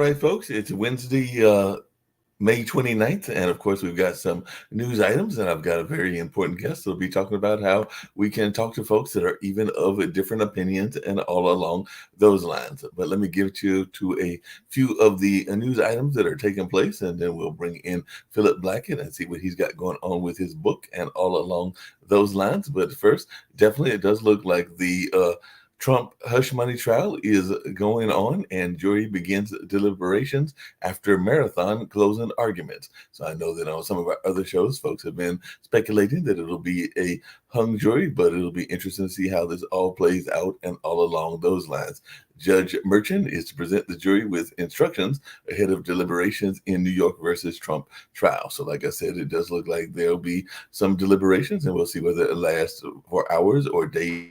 right, folks, it's Wednesday, May 29th, and of course, we've got some news items, and I've got a very important guest that'll be talking about how we can talk to folks that are even of different opinions and all along those lines. But let me give to a few of the news items that are taking place, and then we'll bring in Philip Blackett and see what he's got going on with his book and all along those lines. But first, definitely, it does look like the Trump hush money trial is going on, and jury begins deliberations after marathon closing arguments. So I know that on some of our other shows, folks have been speculating that it'll be a hung jury, but it'll be interesting to see how this all plays out and all along those lines. Judge Merchan is to present the jury with instructions ahead of deliberations in New York versus Trump trial. So, like I said, it does look like there'll be some deliberations, and we'll see whether it lasts for hours or days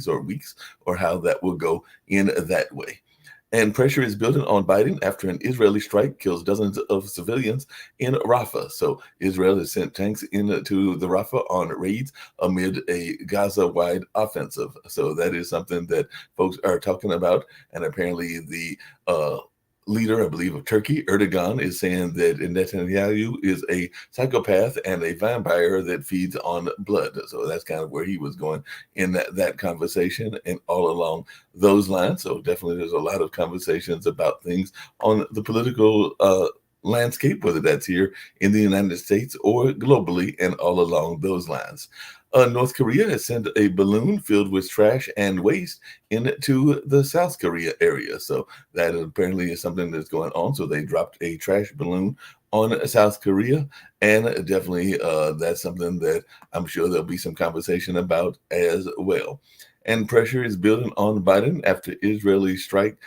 or weeks, or how that will go in that way. And pressure is building on Biden after an Israeli strike kills dozens of civilians in Rafah. So Israel has sent tanks into the Rafah on raids amid a Gaza-wide offensive. So that is something that folks are talking about. And apparently the leader, I believe, of Turkey, Erdogan, is saying that Netanyahu is a psychopath and a vampire that feeds on blood. So that's kind of where he was going in that conversation and all along those lines. So definitely there's a lot of conversations about things on the political landscape, whether that's here in the United States or globally and all along those lines. North Korea has sent a balloon filled with trash and waste into the South Korea area. So that apparently is something that's going on. So they dropped a trash balloon on South Korea, and definitely that's something that I'm sure there'll be some conversation about as well. And pressure is building on Biden after Israeli strike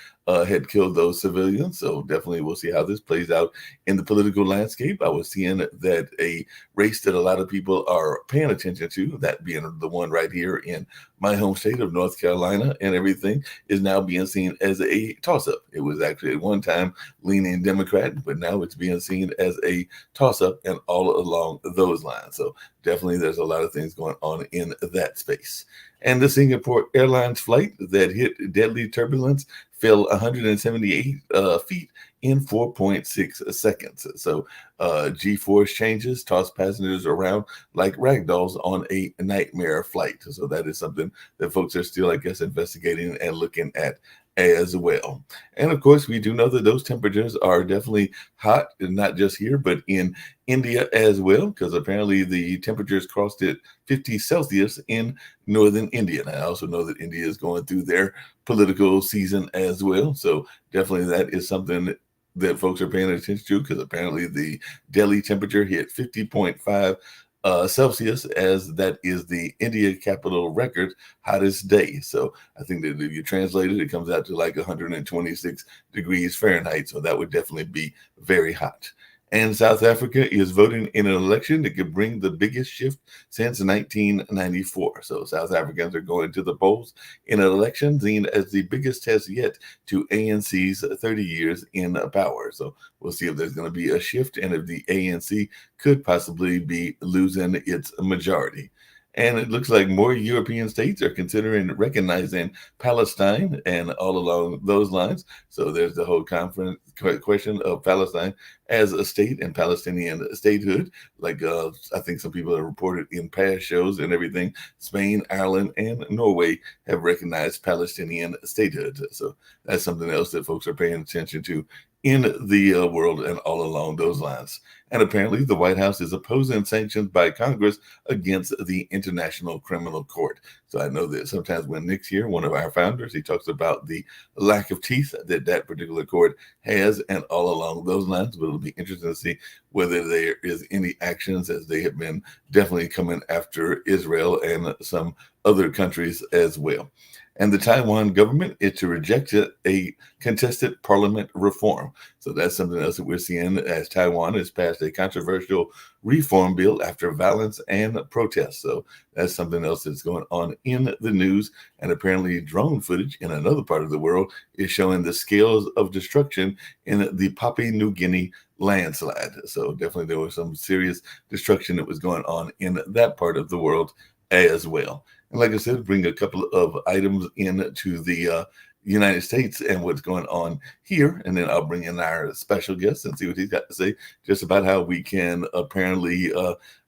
had killed those civilians. So definitely we'll see how this plays out in the political landscape. I was seeing that a race that a lot of people are paying attention to, that being the one right here in my home state of North Carolina and everything, is now being seen as a toss-up. It was actually at one time leaning Democrat, but now it's being seen as a toss-up and all along those lines. So definitely there's a lot of things going on in that space. And the Singapore Airlines flight that hit deadly turbulence fell 178 feet in 4.6 seconds. So G-force changes toss passengers around like ragdolls on a nightmare flight. So that is something that folks are still, I guess, investigating and looking at as well. And of course, we do know that those temperatures are definitely hot, and not just here, but in India as well, because apparently the temperatures crossed at 50 Celsius in northern India. And I also know that India is going through their political season as well. So definitely that is something that folks are paying attention to, because apparently the Delhi temperature hit 50.5 Celsius, as that is the India capital record hottest day. So I think that if you translate it, it comes out to like 126 degrees Fahrenheit. So that would definitely be very hot. And South Africa is voting in an election that could bring the biggest shift since 1994. So South Africans are going to the polls in an election seen as the biggest test yet to ANC's 30 years in power. So we'll see if there's going to be a shift and if the ANC could possibly be losing its majority. And it looks like more European states are considering recognizing Palestine and all along those lines. So there's the whole question of Palestine as a state and Palestinian statehood. Like I think some people have reported in past shows and everything, Spain, Ireland, and Norway have recognized Palestinian statehood. So that's something else that folks are paying attention to in the world and all along those lines. And apparently the White House is opposing sanctions by Congress against the International Criminal Court. So I know that sometimes when Nick's here, one of our founders, he talks about the lack of teeth that that particular court has and all along those lines. But it'll be interesting to see whether there is any actions, as they have been definitely coming after Israel and some other countries as well. And the Taiwan government is to reject a contested parliament reform. So that's something else that we're seeing, as Taiwan has passed a controversial reform bill after violence and protests. So that's something else that's going on in the news. And apparently drone footage in another part of the world is showing the scales of destruction in the Papua New Guinea landslide. So definitely there was some serious destruction that was going on in that part of the world as well. And like I said, bring a couple of items into the United States and what's going on here. And then I'll bring in our special guest and see what he's got to say just about how we can apparently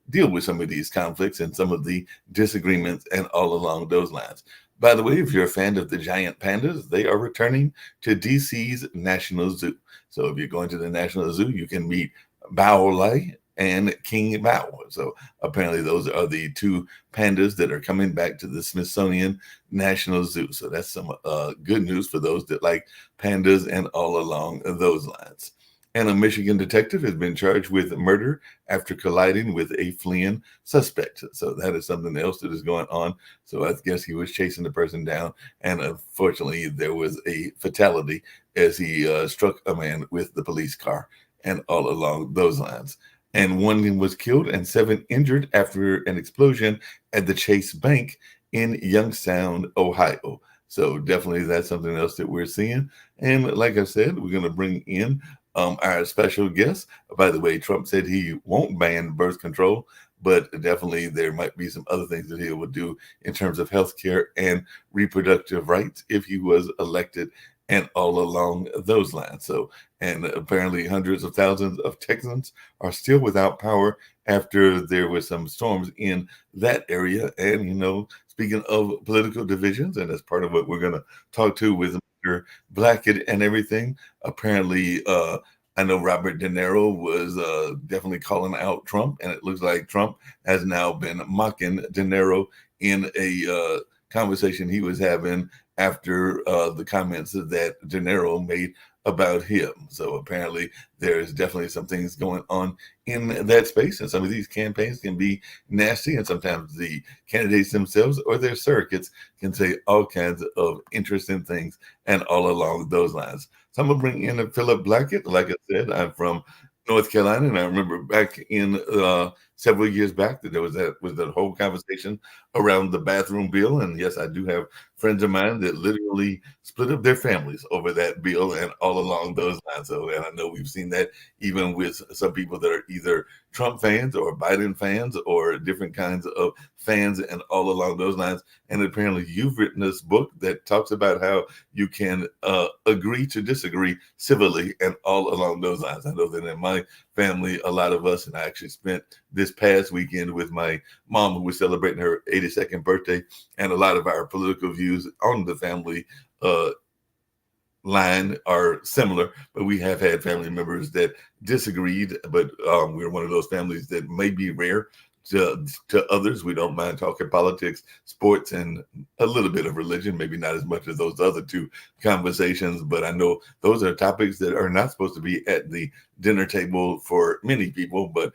deal with some of these conflicts and some of the disagreements and all along those lines. By the way, if you're a fan of the giant pandas, they are returning to DC's National Zoo. So if you're going to the National Zoo, you can meet Bao Lai and King Bao. So apparently those are the two pandas that are coming back to the Smithsonian National Zoo. So that's some good news for those that like pandas and all along those lines. And a Michigan detective has been charged with murder after colliding with a fleeing suspect. So that is something else that is going on. So I guess he was chasing the person down, and unfortunately there was a fatality as he struck a man with the police car and all along those lines. And one was killed and 7 injured after an explosion at the Chase Bank in Youngstown, Ohio. So definitely that's something else that we're seeing. And like I said, we're going to bring in our special guest. By the way, Trump said he won't ban birth control, but definitely there might be some other things that he would do in terms of healthcare and reproductive rights if he was elected and all along those lines. So, and apparently hundreds of thousands of Texans are still without power after there were some storms in that area. And, you know, speaking of political divisions, and that's part of what we're going to talk to with Mr. Blackett and everything, apparently, I know Robert De Niro was definitely calling out Trump, and it looks like Trump has now been mocking De Niro in a conversation he was having after the comments that De Niro made about him. So apparently there's definitely some things going on in that space, and some of these campaigns can be nasty, and sometimes the candidates themselves or their surrogates can say all kinds of interesting things and all along those lines. So I'm gonna bring in Philip Blackett. Like I said, I'm from North Carolina, and I remember back in several years back that there was that whole conversation around the bathroom bill. And yes, I do have friends of mine that literally split up their families over that bill and all along those lines. So, and I know we've seen that even with some people that are either Trump fans or Biden fans or different kinds of fans and all along those lines. And apparently you've written this book that talks about how you can agree to disagree civilly and all along those lines. I know that in my family, a lot of us, and I actually spent this past weekend with my mom, who was celebrating her 82nd birthday, and a lot of our political views on the family line are similar, but we have had family members that disagreed. But we're one of those families that may be rare to others. We don't mind talking politics, sports, and a little bit of religion, maybe not as much as those other two conversations. But I know those are topics that are not supposed to be at the dinner table for many people. But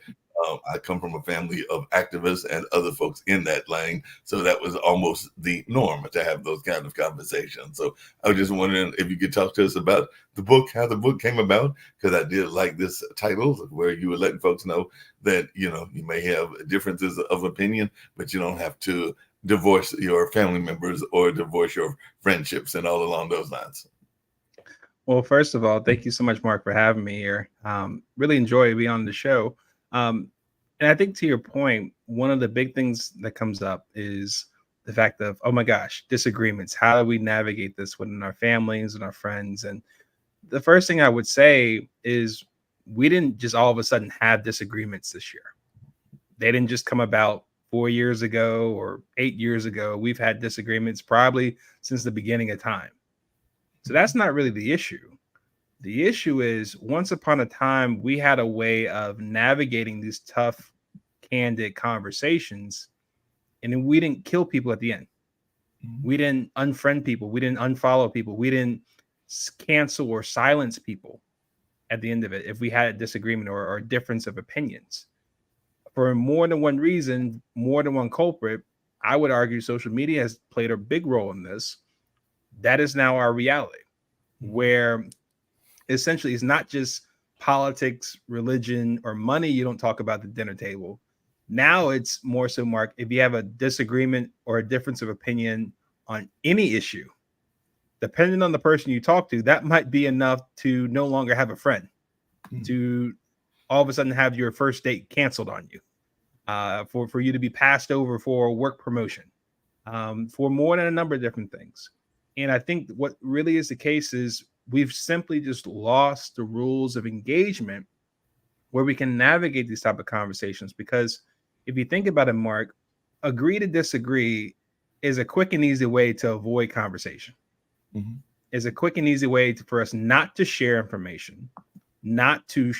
I come from a family of activists and other folks in that lane. So that was almost the norm to have those kind of conversations. So I was just wondering if you could talk to us about the book, how the book came about, because I did like this title where you were letting folks know that, you know, you may have differences of opinion, but you don't have to divorce your family members or divorce your friendships and all along those lines. Well, first of all, thank you so much, Mark, for having me here. Really enjoy being on the show. And I think to your point, one of the big things that comes up is the fact of, oh my gosh, disagreements. How do we navigate this within our families and our friends? And the first thing I would say is we didn't just all of a sudden have disagreements this year. They didn't just come about 4 years ago or 8 years ago. We've had disagreements probably since the beginning of time. So that's not really the issue. The issue is once upon a time, we had a way of navigating these tough, candid conversations, and then we didn't kill people at the end. We didn't unfriend people. We didn't unfollow people. We didn't cancel or silence people at the end of it if we had a disagreement or a difference of opinions. For more than one reason, more than one culprit, I would argue social media has played a big role in this. That is now our reality, where essentially it's not just politics, religion, or money you don't talk about at the dinner table. Now it's more so, Mark, if you have a disagreement or a difference of opinion on any issue, depending on the person you talk to, that might be enough to no longer have a friend, to all of a sudden have your first date canceled on you, for you to be passed over for a work promotion, for more than a number of different things. And I think what really is the case is we've simply just lost the rules of engagement where we can navigate these type of conversations. Because if you think about it, Mark, agree to disagree is a quick and easy way to avoid conversation. Mhm. Is a quick and easy way for us not to share information, not to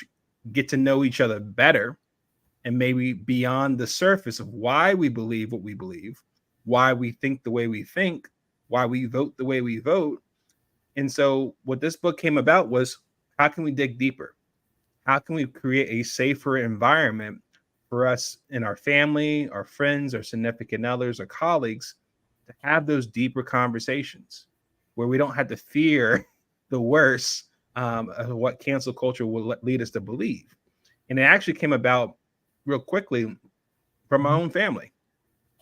get to know each other better, and maybe beyond the surface of why we believe what we believe, why we think the way we think, why we vote the way we vote. And so, what this book came about was, how can we dig deeper? How can we create a safer environment for us and our family, our friends, our significant others, our colleagues to have those deeper conversations where we don't have to fear the worst of what cancel culture will lead us to believe. And it actually came about real quickly from my Mhm. own family.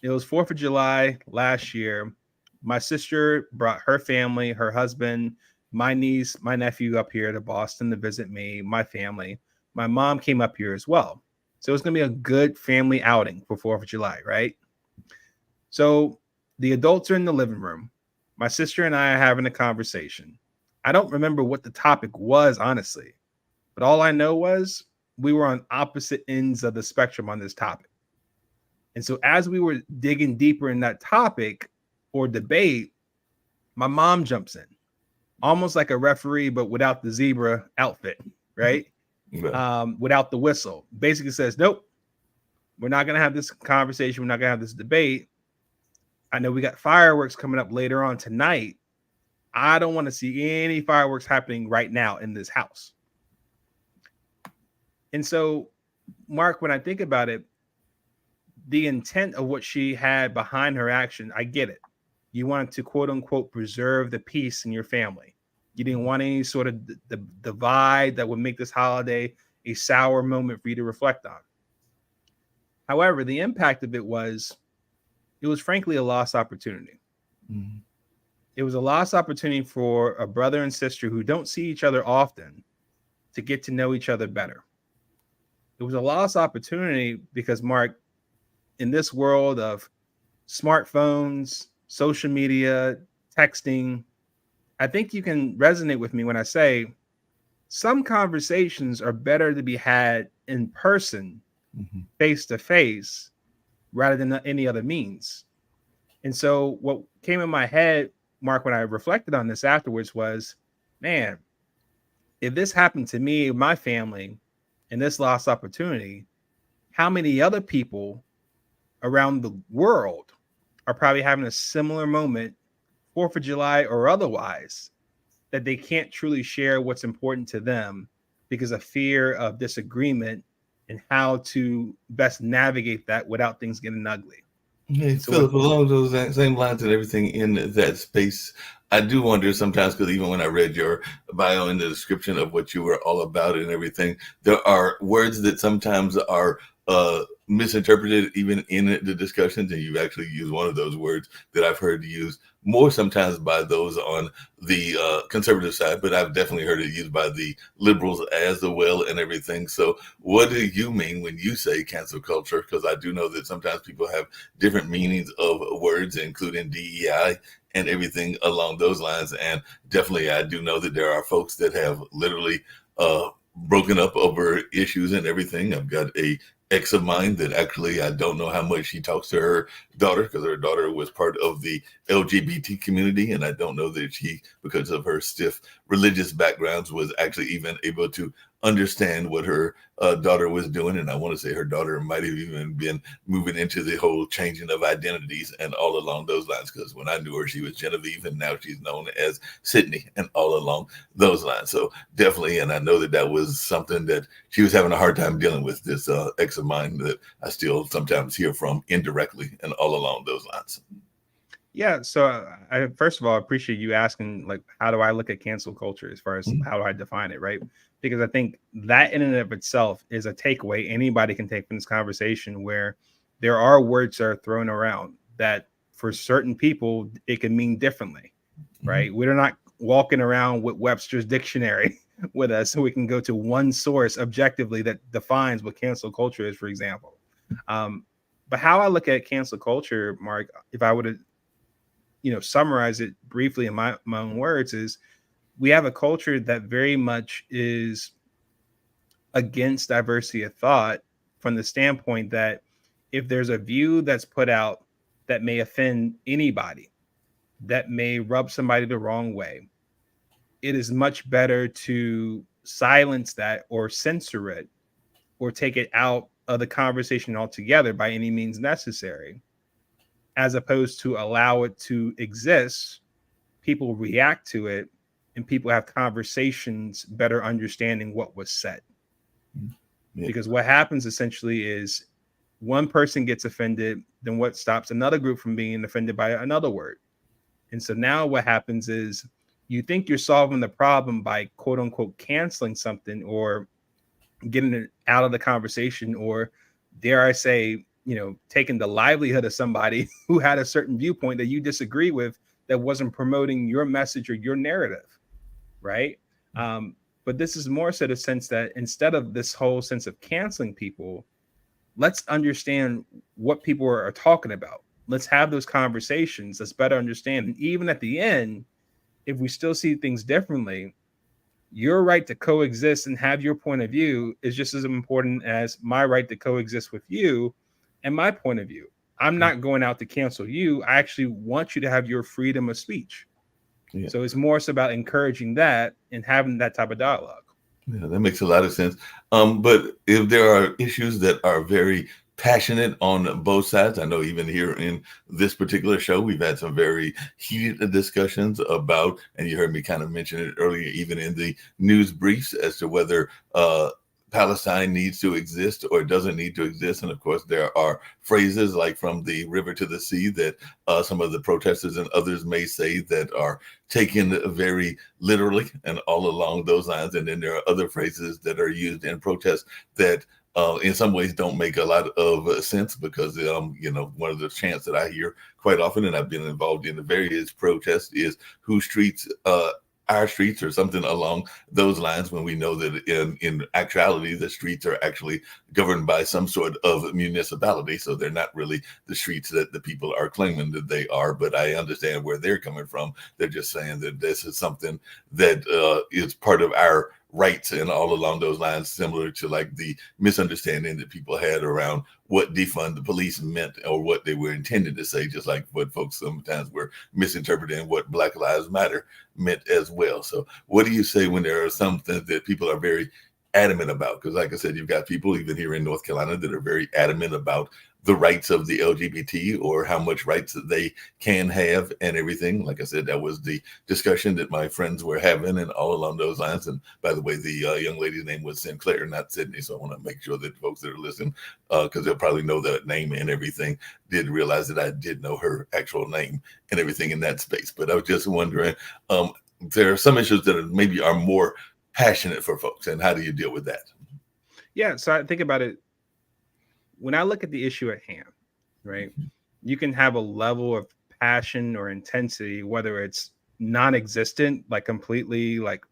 It was 4th of July last year. My sister brought her family, her husband, my niece, my nephew up here to Boston to visit me, my family. My mom came up here as well. So it was going to be a good family outing for 4th of July, right? So the adults are in the living room. My sister and I are having a conversation. I don't remember what the topic was, honestly, but all I know was we were on opposite ends of the spectrum on this topic. And so as we were digging deeper in that topic or debate, my mom jumps in, almost like a referee, but without the zebra outfit, right? Right. Without the whistle. Basically says, nope, we're not going to have this conversation. We're not going to have this debate. I know we got fireworks coming up later on tonight. I don't want to see any fireworks happening right now in this house. And so, Mark, when I think about it, the intent of what she had behind her action, I get it. You wanted to quote unquote preserve the peace in your family. You didn't want any sort of the divide that would make this holiday a sour moment for you to reflect on. However, the impact of it was frankly a lost opportunity. Mhm. It was a lost opportunity for a brother and sister who don't see each other often to get to know each other better. It was a lost opportunity because, Mark, in this world of smartphones, social media, texting, I think you can resonate with me when I say some conversations are better to be had in person, Mhm. face to face, rather than any other means. And so, what came in my head, Mark, when I reflected on this afterwards was, man, if this happened to me, my family, and this lost opportunity, how many other people around the world are probably having a similar moment, 4th of July or otherwise, that they can't truly share what's important to them because of fear of disagreement and how to best navigate that without things getting ugly. Hey, And so what Philip, along those same lines and everything in that space, I do wonder sometimes because even when I read your bio in the description of what you were all about and everything, there are words that sometimes are misinterpreted even in the discussions, and you've actually used one of those words that I've heard used more sometimes by those on the conservative side, but I've definitely heard it used by the liberals as well and everything. So, what do you mean when you say cancel culture? Because I do know that sometimes people have different meanings of words, including DEI and everything along those lines. And definitely, I do know that there are folks that have literally broken up over issues and everything. I've got a ex of mine that actually I don't know how much she talks to her daughter because her daughter was part of the LGBT community, and I don't know that she, because of her stiff religious backgrounds, was actually even able to understand what her daughter was doing. And I want to say her daughter might have even been moving into the whole changing of identities and all along those lines. Because when I knew her, she was Genevieve, and now she's known as Sydney, and all along those lines. So definitely, and I know that that was something that she was having a hard time dealing with. This ex of mine that I still sometimes hear from indirectly, and all along those lines. Yeah, so I first of all appreciate you asking, like, how do I look at cancel culture as far as Mhm. how do I define it, right? Because I think that in and of itself is a takeaway anybody can take from this conversation, where there are words that are thrown around that for certain people it can mean differently, Mhm. right? We're not walking around with Webster's dictionary with us, so we can go to one source objectively that defines what cancel culture is, for example. Um, but how I look at cancel culture, Mark, if I would summarize it briefly in my own words, is we have a culture that very much is against diversity of thought from the standpoint that if there's a view that's put out that may offend anybody, that may rub somebody the wrong way, it is much better to silence that or censor it or take it out of the conversation altogether by any means necessary, as opposed to allow it to exist, people react to it, and people have conversations better understanding what was said. Yeah. Because what happens essentially is one person gets offended, then what stops another group from being offended by another word. And so now what happens is you think you're solving the problem by quote unquote canceling something or getting it out of the conversation, or dare I say, taking the livelihood of somebody who had a certain viewpoint that you disagree with that wasn't promoting your message or your narrative, right? But this is more so the sense that instead of this whole sense of canceling people, let's understand what people are talking about. Let's have those conversations. Let's better understand. And even at the end, if we still see things differently, your right to coexist and have your point of view is just as important as my right to coexist with you and my point of view. I'm not going out to cancel you. I actually want you to have your freedom of speech. Yeah. So it's more so about encouraging that and having that type of dialogue. Yeah, that makes a lot of sense. But if there are issues that are very passionate on both sides, I know even here in this particular show, we've had some very heated discussions about, and you heard me kind of mention it earlier, even in the news briefs, as to whether Palestine needs to exist or doesn't need to exist. And of course, there are phrases like from the river to the sea that some of the protesters and others may say that are taken very literally and all along those lines. And then there are other phrases that are used in protest that in some ways don't make a lot of sense because, one of the chants that I hear quite often, and I've been involved in the various protests, is who streets our streets or something along those lines, when we know that in actuality, the streets are actually governed by some sort of municipality. So they're not really the streets that the people are claiming that they are, but I understand where they're coming from. They're just saying that this is something that is part of our rights and all along those lines, similar to like the misunderstanding that people had around what defund the police meant or what they were intended to say, just like what folks sometimes were misinterpreting what Black Lives Matter meant as well. So what do you say when there are some things that people are very adamant about? Because like I said, you've got people even here in North Carolina that are very adamant about the rights of the LGBT or how much rights that they can have and everything. Like I said, that was the discussion that my friends were having and all along those lines. And by the way, the young lady's name was Sinclair, not Sydney. So I want to make sure that folks that are listening, because they'll probably know that name and everything, did realize that I did know her actual name and everything in that space. But I was just wondering, there are some issues that maybe are more passionate for folks, and how do you deal with that? Yeah, so I think about it. When I look at the issue at hand, right, you can have a level of passion or intensity, whether it's non-existent, like completely like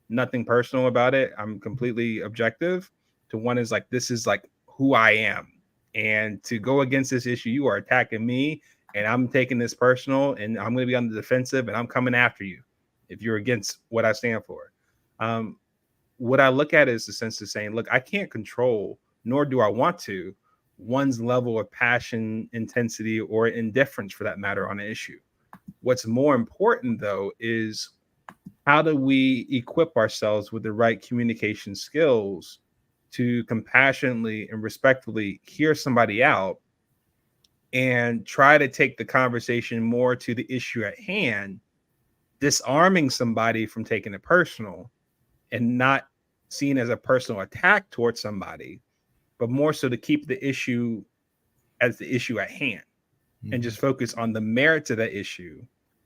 nothing personal about it, I'm completely objective, to one is like, this is like who I am. And to go against this issue, you are attacking me and I'm taking this personal and I'm going to be on the defensive and I'm coming after you if you're against what I stand for. What I look at is the sense of saying, look, I can't control, nor do I want to, one's level of passion, intensity, or indifference for that matter on an issue. What's more important, though, is how do we equip ourselves with the right communication skills to compassionately and respectfully hear somebody out and try to take the conversation more to the issue at hand, disarming somebody from taking it personal and not seen as a personal attack towards somebody, but more so to keep the issue as the issue at hand and just focus on the merits of that issue,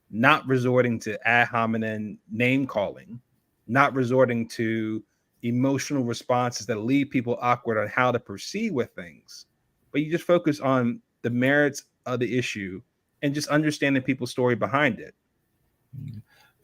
not resorting to ad hominem name calling, not resorting to emotional responses that leave people awkward on how to proceed with things, but you just focus on the merits of the issue and just understanding people's story behind it.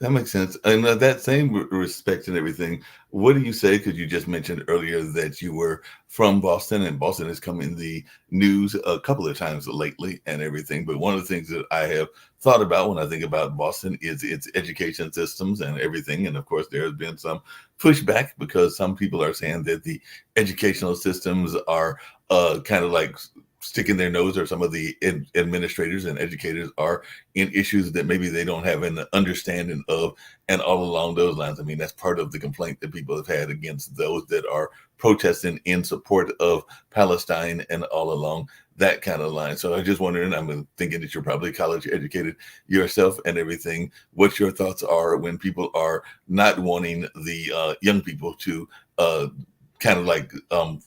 That makes sense. And that same respect and everything, what do you say? Because you just mentioned earlier that you were from Boston, and Boston has come in the news a couple of times lately and everything. But one of the things that I have thought about when I think about Boston is its education systems and everything. And of course, there has been some pushback because some people are saying that the educational systems are kind of like sticking their nose, or some of the administrators and educators are in issues that maybe they don't have an understanding of, and all along those lines. I mean, that's part of the complaint that people have had against those that are protesting in support of Palestine and all along that kind of line. So I just wondering, I'm thinking that you're probably college educated yourself and everything, what your thoughts are when people are not wanting the young people to kind of like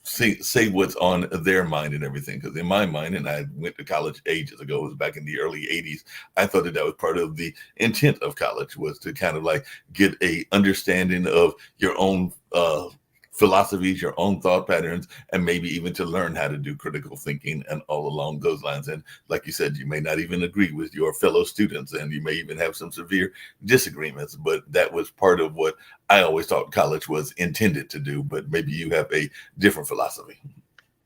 say what's on their mind and everything. Because in my mind, and I went to college ages ago, it was back in the early 80s, I thought that was part of the intent of college, was to kind of like get a understanding of your own philosophies, your own thought patterns, and maybe even to learn how to do critical thinking and all along those lines. And like you said, you may not even agree with your fellow students, and you may even have some severe disagreements, but that was part of what I always thought college was intended to do. But maybe you have a different philosophy.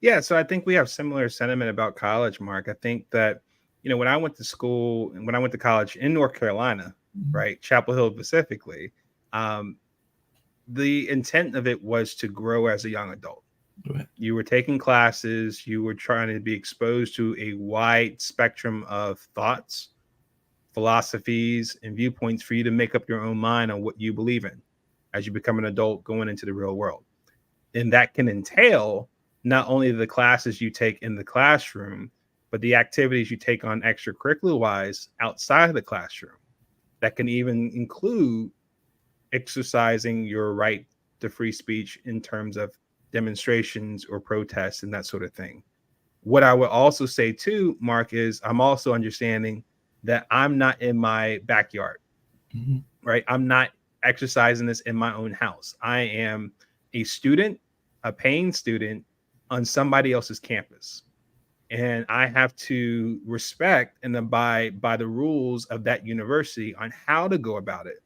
Yeah, so I think we have similar sentiment about college, Mark. I think that, when I went to school and when I went to college in North Carolina, right, Chapel Hill specifically, the intent of it was to grow as a young adult. Right. You were taking classes, you were trying to be exposed to a wide spectrum of thoughts, philosophies, and viewpoints for you to make up your own mind on what you believe in as you become an adult going into the real world. And that can entail not only the classes you take in the classroom, but the activities you take on extracurricular wise outside of the classroom. That can even include exercising your right to free speech in terms of demonstrations or protests and that sort of thing. What I would also say too, Mark, is I'm also understanding that I'm not in my backyard, right? I'm not exercising this in my own house. I am a student, a paying student on somebody else's campus. And I have to respect and abide by the rules of that university on how to go about it.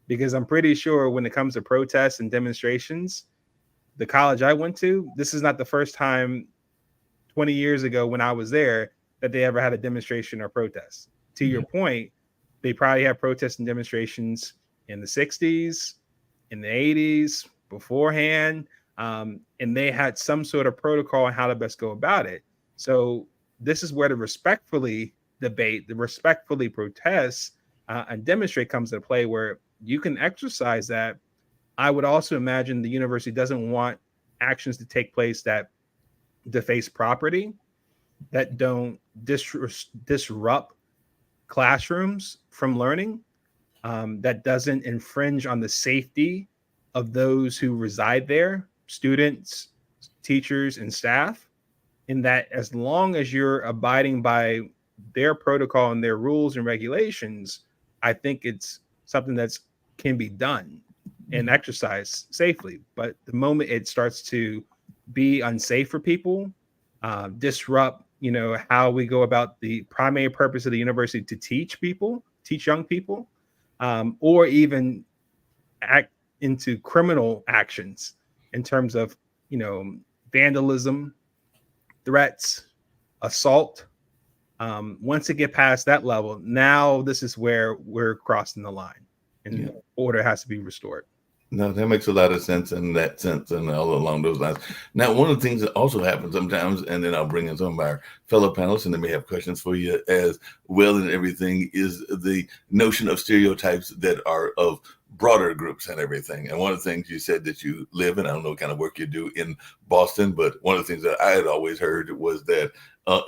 Because I'm pretty sure when it comes to protests and demonstrations, the college I went to, this is not the first time 20 years ago when I was there that they ever had a demonstration or protest. To your point, they probably had protests and demonstrations in the 60s, in the 80s, beforehand, and they had some sort of protocol on how to best go about it. So this is where the respectfully debate, the respectfully protest and demonstrate comes into play, where you can exercise that. I would also imagine the university doesn't want actions to take place that deface property, that don't disrupt classrooms from learning, that doesn't infringe on the safety of those who reside there, students, teachers, and staff. In that, as long as you're abiding by their protocol and their rules and regulations, I think it's something that's can be done and exercised safely. But the moment it starts to be unsafe for people, disrupt, how we go about the primary purpose of the university to teach young people, or even act into criminal actions in terms of, vandalism, threats, assault. Once it get past that level, now this is where we're crossing the line, and order has to be restored. No, that makes a lot of sense in that sense and all along those lines. Now, one of the things that also happens sometimes, and then I'll bring in some of our fellow panelists and they may have questions for you as well and everything, is the notion of stereotypes that are of broader groups and everything. And one of the things you said that you live in, I don't know what kind of work you do in Boston, but one of the things that I had always heard was that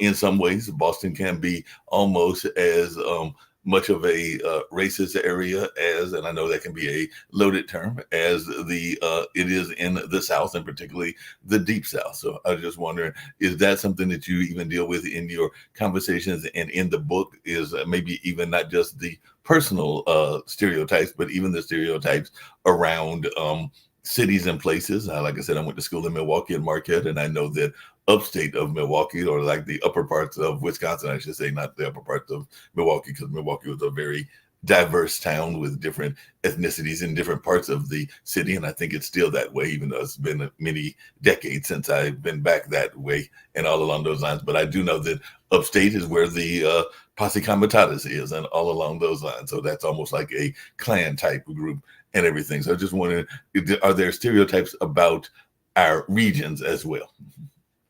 in some ways, Boston can be almost as much of a racist area as, and I know that can be a loaded term, as it is in the South, and particularly the Deep South. So I was just wondering, is that something that you even deal with in your conversations and in the book? Is maybe even not just the personal stereotypes, but even the stereotypes around cities and places? Like I said, I went to school in Milwaukee and Marquette, and I know that upstate of Milwaukee, or like the upper parts of Wisconsin, I should say, not the upper parts of Milwaukee, because Milwaukee was a very diverse town with different ethnicities in different parts of the city. And I think it's still that way, even though it's been many decades since I've been back that way and all along those lines. But I do know that upstate is where the Posse Comitatus is and all along those lines. So that's almost like a clan type group and everything. So I just wondering, are there stereotypes about our regions as well?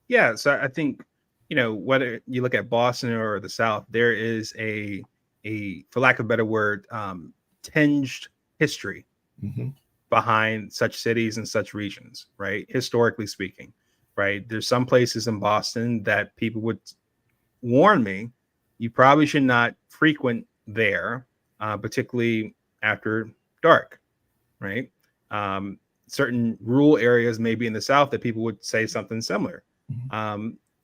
Yeah. So I think, whether you look at Boston or the South, there is a for lack of a better word, tinged history behind such cities and such regions, right? Historically speaking, right? There's some places in Boston that people would warn me, you probably should not frequent there, particularly after dark, right? Certain rural areas, maybe in the South, that people would say something similar.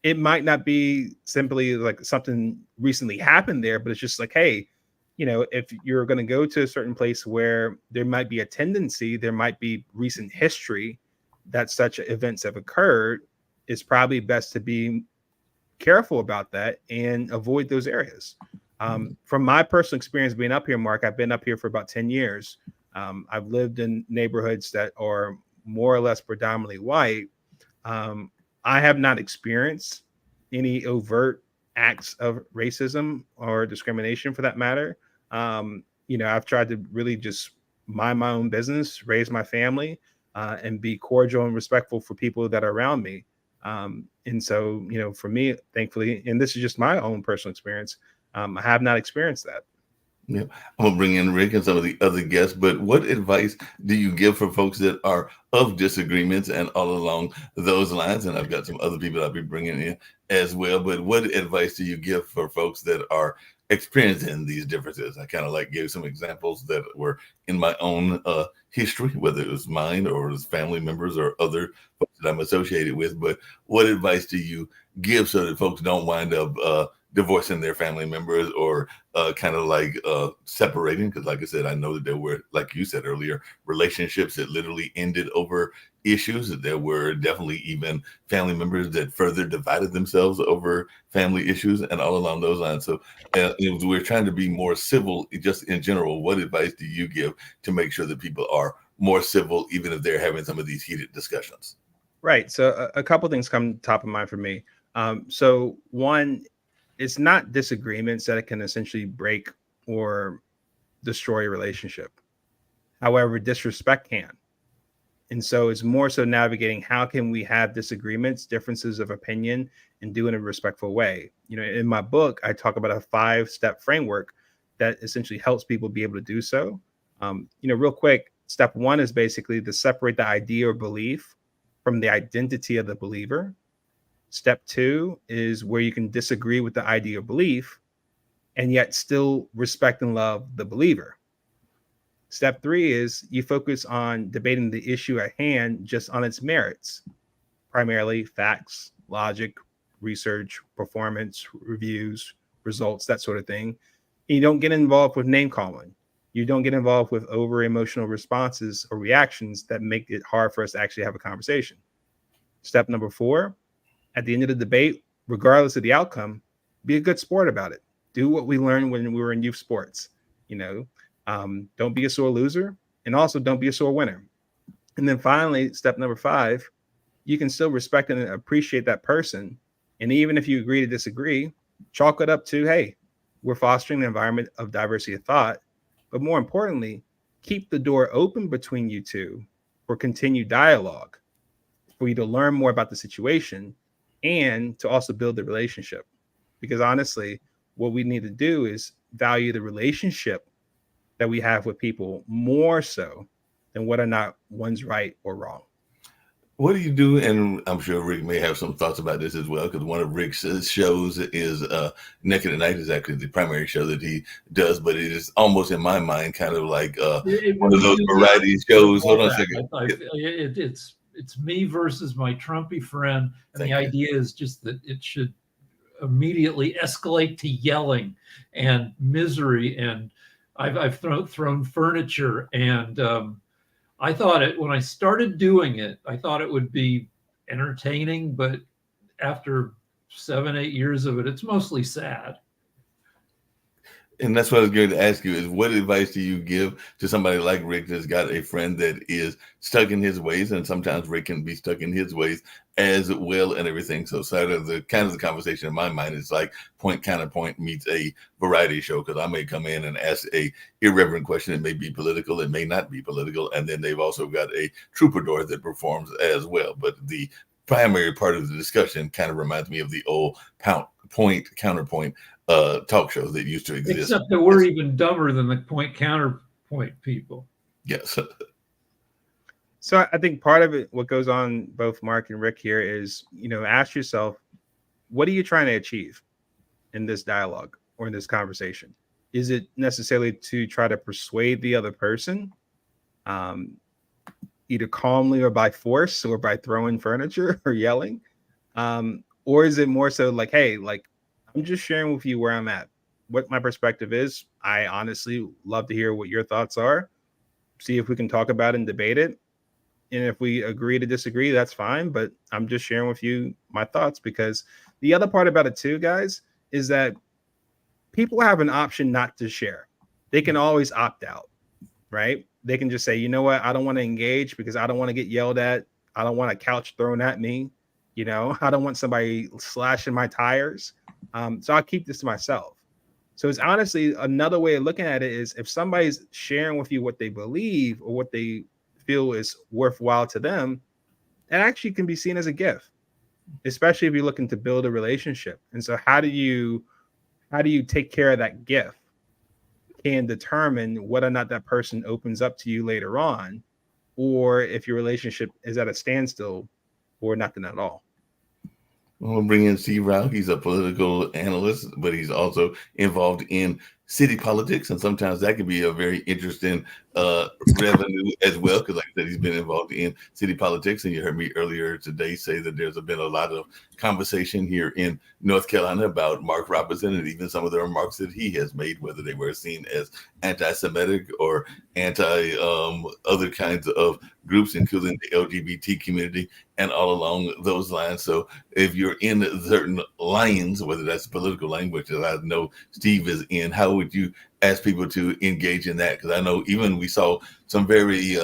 It might not be simply like something recently happened there, but it's just like, hey, if you're going to go to a certain place where there might be a tendency, there might be recent history that such events have occurred, it's probably best to be careful about that and avoid those areas. From my personal experience being up here, Mark, I've been up here for about 10 years. I've lived in neighborhoods that are more or less predominantly white. I have not experienced any overt acts of racism or discrimination for that matter. I've tried to really just mind my own business, raise my family, and be cordial and respectful for people that are around me. And so, for me, thankfully, and this is just my own personal experience, I have not experienced that. Yeah, I'm gonna bring in Rick and some of the other guests, but what advice do you give for folks that are of disagreements and all along those lines? And I've got some other people I'll be bringing in as well, but what advice do you give for folks that are experiencing these differences? I kind of gave some examples that were in my own history, whether it was mine or it was family members or other folks that I'm associated with, but what advice do you give so that folks don't wind up divorcing their family members or separating? Because like I said, I know that there were, like you said earlier, relationships that literally ended over issues. There were definitely even family members that further divided themselves over family issues and all along those lines. So we're trying to be more civil just in general. What advice do you give to make sure that people are more civil, even if they're having some of these heated discussions? Right. So a couple things come top of mind for me. So one, it's not disagreements that it can essentially break or destroy a relationship. However, disrespect can. And so it's more so navigating how can we have disagreements, differences of opinion, and do it in a respectful way. In my book, I talk about a 5-step framework that essentially helps people be able to do so. Real quick, step 1 is basically to separate the idea or belief from the identity of the believer. Step 2 is where you can disagree with the idea or belief and yet still respect and love the believer. Step 3 is you focus on debating the issue at hand just on its merits, primarily facts, logic, research, performance, reviews, results, that sort of thing. And you don't get involved with name calling. You don't get involved with over emotional responses or reactions that make it hard for us to actually have a conversation. Step number 4, at the end of the debate, regardless of the outcome, be a good sport about it. Do what we learned when we were in youth sports. Don't be a sore loser, and also don't be a sore winner. And then finally, step number 5, you can still respect and appreciate that person. And even if you agree to disagree, chalk it up to, hey, we're fostering an environment of diversity of thought. But more importantly, keep the door open between you two for continued dialogue, for you to learn more about the situation and to also build the relationship. Because honestly, what we need to do is value the relationship that we have with people more so than whether or not one's right or wrong. What do you do? And I'm sure Rick may have some thoughts about this as well, because one of Rick's shows is Naked at Night is actually the primary show that he does, but it is almost in my mind kind of like one of those variety shows. Hold on a second. It's me versus my Trumpy friend, and the idea is just that it should immediately escalate to yelling and misery, and I've thrown furniture, and I thought when I started doing it, I thought it would be entertaining, but after 7-8 years of it, it's mostly sad. And that's what I was going to ask you is what advice do you give to somebody like Rick that's got a friend that is stuck in his ways, and sometimes Rick can be stuck in his ways as well and everything. So sort of the conversation in my mind is like point counterpoint meets a variety show, because I may come in and ask a irreverent question. It may be political, it may not be political, and then they've also got a troubadour that performs as well. But the primary part of the discussion kind of reminds me of the old point counterpoint talk shows that used to exist. Except that we're even dumber than the point counterpoint people. Yes. So I think part of it, what goes on both Mark and Rick here is, ask yourself, what are you trying to achieve in this dialogue or in this conversation? Is it necessarily to try to persuade the other person, either calmly or by force or by throwing furniture or yelling? Or is it more so like, hey, like, I'm just sharing with you where I'm at, what my perspective is. I honestly love to hear what your thoughts are. See if we can talk about it and debate it. And if we agree to disagree, that's fine. But I'm just sharing with you my thoughts, because the other part about it too, guys, is that people have an option not to share. They can always opt out, right? They can just say, you know what? I don't want to engage because I don't want to get yelled at. I don't want a couch thrown at me. I don't want somebody slashing my tires. So I'll keep this to myself. So it's honestly another way of looking at it is if somebody's sharing with you what they believe or what they feel is worthwhile to them, it actually can be seen as a gift, especially if you're looking to build a relationship. And so how do you take care of that gift can determine whether or not that person opens up to you later on, or if your relationship is at a standstill or nothing at all. We'll bring in Steve Rao. He's a political analyst, but he's also involved in city politics, and sometimes that can be a very interesting revenue as well, because like I said, he's been involved in city politics, and you heard me earlier today say that there's been a lot of conversation here in North Carolina about Mark Robinson and even some of the remarks that he has made, whether they were seen as anti-Semitic or anti other kinds of groups, including the LGBT community and all along those lines. So if you're in certain lines, whether that's political language that I know Steve is in, how would you ask people to engage in that? Because I know even we saw some very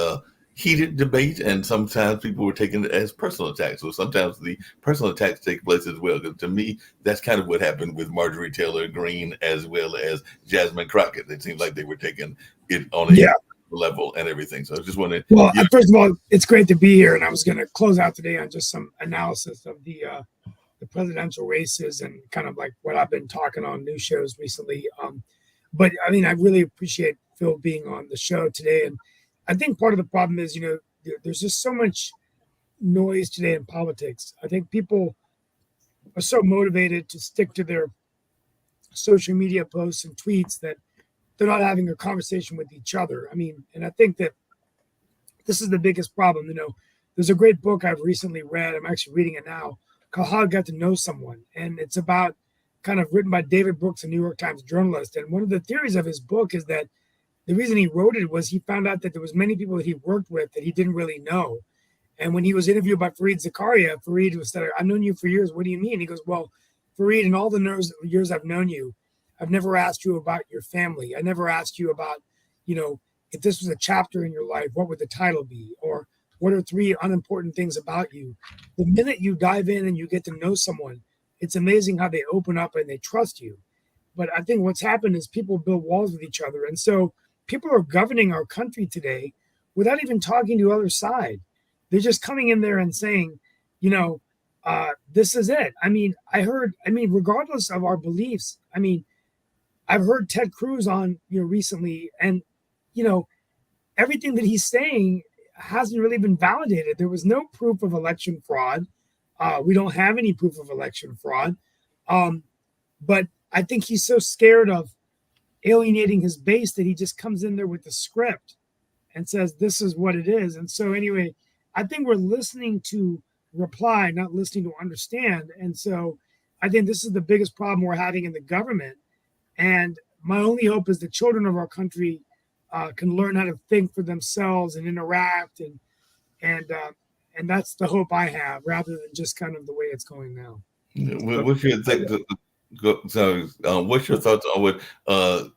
heated debate, and sometimes people were taking it as personal attacks. So sometimes the personal attacks take place as well. Because to me, that's kind of what happened with Marjorie Taylor Greene as well as Jasmine Crockett. It seemed like they were taking it on a level and everything. So I just wanted. Well, first of all, it's great to be here, and I was going to close out today on just some analysis of the presidential races and kind of like what I've been talking on news shows recently. But I mean, I really appreciate Phil being on the show today, and I think part of the problem is, there's just so much noise today in politics. I think people are so motivated to stick to their social media posts and tweets that they're not having a conversation with each other. I mean, and I think that this is the biggest problem. There's a great book I've recently read. I'm actually reading it now, called How I Got to Know Someone. And it's about kind of written by David Brooks, a New York Times journalist. And one of the theories of his book is that the reason he wrote it was he found out that there was many people that he worked with that he didn't really know. And when he was interviewed by Fareed Zakaria, Fareed was said, I've known you for years. What do you mean? He goes, well, Fareed, in all the years I've known you, I've never asked you about your family. I never asked you about, if this was a chapter in your life, what would the title be? Or what are 3 unimportant things about you? The minute you dive in and you get to know someone, it's amazing how they open up and they trust you. But I think what's happened is people build walls with each other. And so people are governing our country today without even talking to the other side. They're just coming in there and saying, this is it. I mean, regardless of our beliefs, I've heard Ted Cruz on, recently, and, everything that he's saying hasn't really been validated. There was no proof of election fraud. We don't have any proof of election fraud. But I think he's so scared of alienating his base that he just comes in there with the script and says, this is what it is. And so anyway, I think we're listening to reply, not listening to understand. And so I think this is the biggest problem we're having in the government. And my only hope is the children of our country can learn how to think for themselves and interact. And that's the hope I have, rather than just kind of the way it's going now. What's your take? So, what's your thoughts on what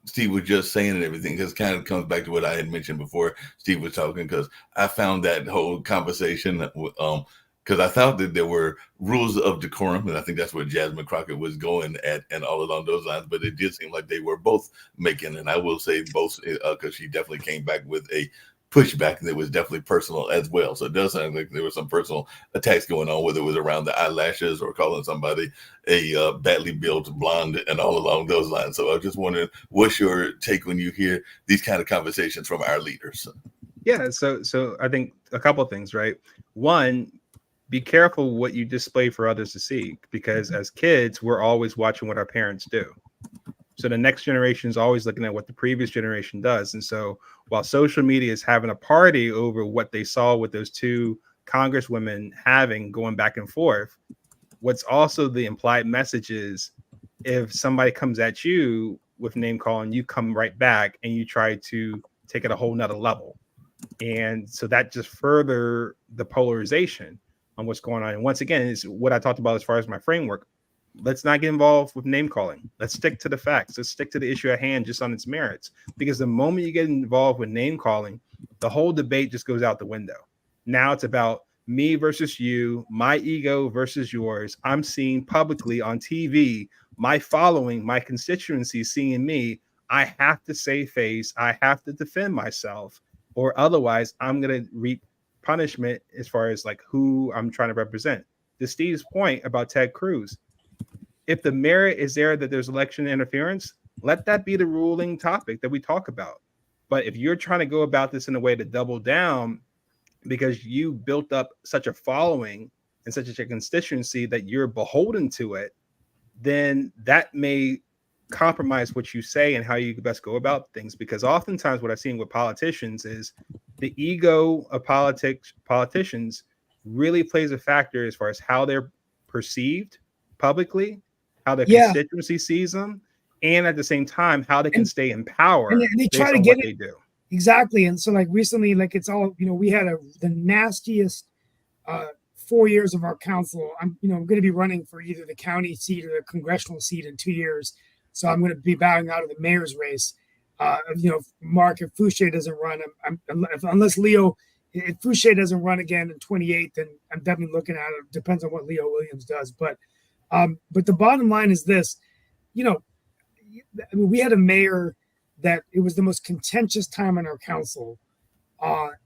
Steve was just saying and everything? Because kind of comes back to what I had mentioned before Steve was talking. Because I found that whole conversation, because I thought that there were rules of decorum, and I think that's where Jasmine Crockett was going at, and all along those lines. But it did seem like they were both making, and I will say both, because she definitely came back with a pushback that was definitely personal as well. So it does sound like there was some personal attacks going on, whether it was around the eyelashes or calling somebody a badly built blonde and all along those lines. So I was just wondering, what's your take when you hear these kind of conversations from our leaders? Yeah, so I think a couple of things, right? One, be careful what you display for others to see, because as kids, we're always watching what our parents do. So the next generation is always looking at what the previous generation does. And so while social media is having a party over what they saw with those two congresswomen going back and forth, what's also the implied message is, if somebody comes at you with name calling, you come right back and you try to take it a whole nother level. And so that just further the polarization on what's going on. And once again, is what I talked about as far as my framework. Let's not get involved with name calling. Let's stick to the facts. Let's stick to the issue at hand just on its merits. Because the moment you get involved with name calling, the whole debate just goes out the window. Now it's about me versus you, my ego versus yours. I'm seen publicly on TV, my following, my constituency seeing me. I have to save face. I have to defend myself, or otherwise I'm going to reap punishment as far as like who I'm trying to represent. To Steve's point about Ted Cruz, if the merit is there that there's election interference, let that be the ruling topic that we talk about. But if you're trying to go about this in a way to double down because you built up such a following and such a constituency that you're beholden to it, then that may compromise what you say and how you best go about things. Because oftentimes what I've seen with politicians is the ego of politicians really plays a factor as far as how they're perceived publicly, how their constituency sees them, and at the same time, how they can stay in power. And they try to get it. They do. Exactly. And so like recently, like it's all, we had the nastiest 4 years of our council. I'm going to be running for either the county seat or the congressional seat in 2 years. So I'm going to be bowing out of the mayor's race. Mark, if Fouché doesn't run, unless Leo, if Fouché doesn't run again in 28, then I'm definitely looking at it. Depends on what Leo Williams does. But the bottom line is this, we had a mayor that it was the most contentious time in our council.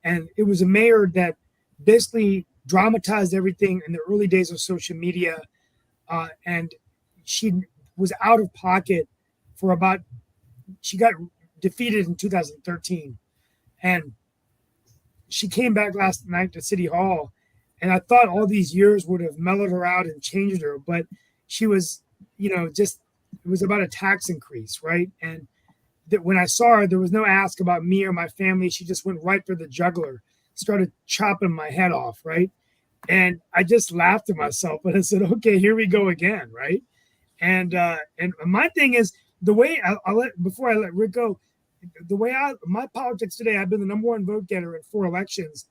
And it was a mayor that basically dramatized everything in the early days of social media. And she was out of pocket for she got defeated in 2013. And she came back last night to City Hall. And I thought all these years would have mellowed her out and changed her. But she was, it was about a tax increase, right? And when I saw her, there was no ask about me or my family. She just went right for the jugular, started chopping my head off, right? And I just laughed at myself, but I said, okay, here we go again, right? And my thing is the way before I let Rick go, my politics today, I've been the number one vote getter in 4 elections.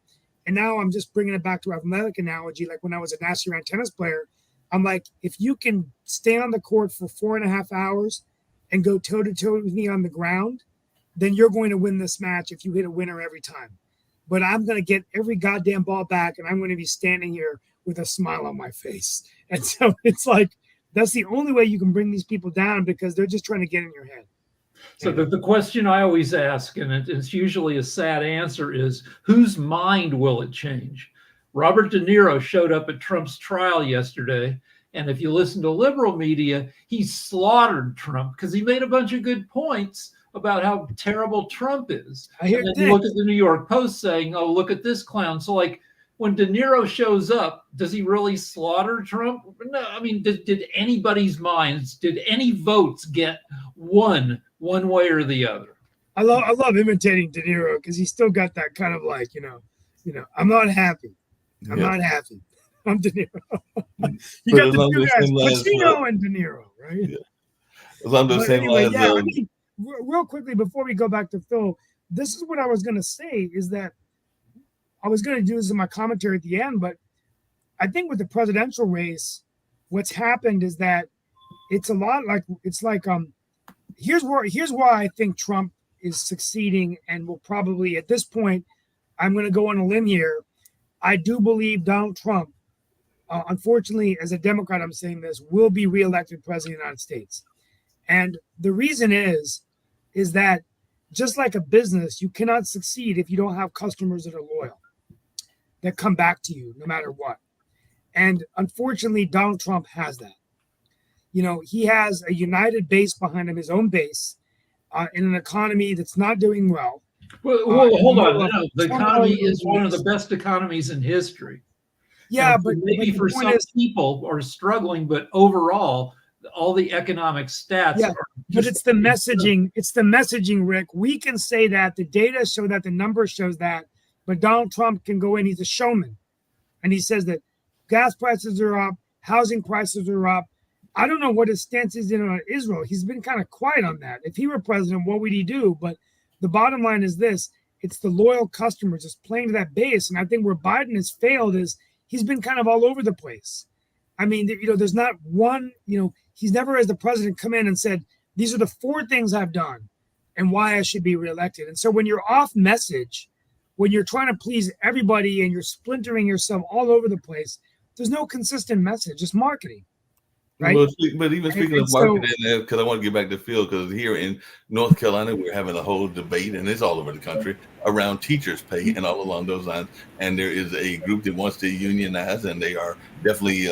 And now I'm just bringing it back to athletic analogy. Like when I was a national round tennis player, I'm like, if you can stay on the court for 4.5 hours and go toe to toe with me on the ground, then you're going to win this match if you hit a winner every time. But I'm going to get every goddamn ball back, and I'm going to be standing here with a smile on my face. And so it's like, that's the only way you can bring these people down, because they're just trying to get in your head. So the question I always ask, and it's usually a sad answer, is whose mind will it change? Robert De Niro showed up at Trump's trial yesterday, and if you listen to liberal media, he slaughtered Trump because he made a bunch of good points about how terrible Trump is. And then you look at the New York Post saying, oh, look at this clown. So like when De Niro shows up, does he really slaughter Trump? No, I mean, did anybody's minds, did any votes get one way or the other? I love imitating De Niro because he's still got that kind of like, I'm not happy. I'm not happy. I'm De Niro. You got the two guys, Pacino and De Niro, right? Yeah. Along those same lines. I mean, real quickly before we go back to Phil, this is what I was going to say, is that I was going to do this in my commentary at the end, but I think with the presidential race, what's happened is that it's a lot like here's why I think Trump is succeeding and will probably at this point, I'm going to go on a limb here. I do believe Donald Trump, unfortunately, as a Democrat, I'm saying this, will be reelected president of the United States. And the reason is that just like a business, you cannot succeed if you don't have customers that are loyal, that come back to you no matter what. And unfortunately, Donald Trump has that. You know, he has a united base behind him, his own base, in an economy that's not doing well. Well, hold on. No, the economy is one of the best economies in history. Yeah, now, but maybe for some people are struggling, but overall, all the economic stats are but it's the messaging. It's the messaging, Rick. We can say that the data show that, the numbers shows that, but Donald Trump can go in. He's a showman, and he says that gas prices are up, housing prices are up. I don't know what his stance is on Israel. He's been kind of quiet on that. If he were president, what would he do? But the bottom line is this: it's the loyal customers, it's playing to that base. And I think where Biden has failed is he's been kind of all over the place. I mean, you know, there's not one, you know, he's never, as the president, come in and said, these are the 4 things I've done and why I should be reelected. And so when you're off message, when you're trying to please everybody and you're splintering yourself all over the place, there's no consistent message. It's marketing. Right. But even speaking of marketing, because I want to get back to Phil, because here in North Carolina, we're having a whole debate, and it's all over the country, around teachers' pay and all along those lines. And there is a group that wants to unionize, and they are definitely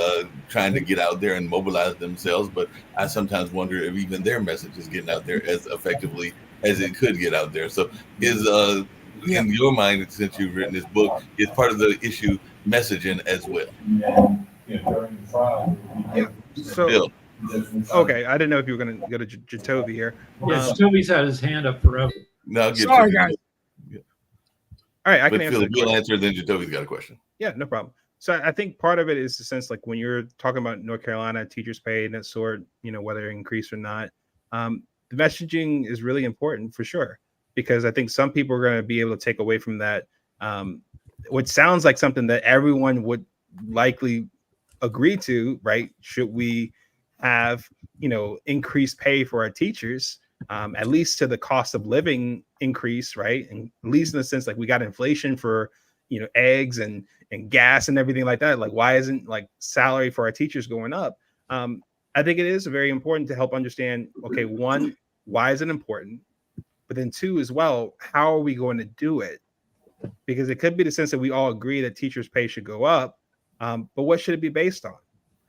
trying to get out there and mobilize themselves. But I sometimes wonder if even their message is getting out there as effectively as it could get out there. So is in your mind, since you've written this book, is part of the issue messaging as well? Yeah. So, okay, I didn't know if you were going to go to Jacoby here. Yes, Jacoby's had his hand up forever. No, sorry, guys. All right, I can answer. Phil, answer, then Jacoby's got a question. Yeah, no problem. So I think part of it is the sense, like when you're talking about North Carolina teachers' pay and that sort, you know, whether it increase or not, the messaging is really important for sure, because I think some people are going to be able to take away from that what sounds like something that everyone would likely agree to, right? Should we have, you know, increased pay for our teachers, at least to the cost of living increase, right? And at least in the sense, like we got inflation for, you know, eggs and gas and everything like that. Like, why isn't like salary for our teachers going up? I think it is very important to help understand, okay, 1, why is it important? But then 2 as well, how are we going to do it? Because it could be the sense that we all agree that teachers' pay should go up. But what should it be based on?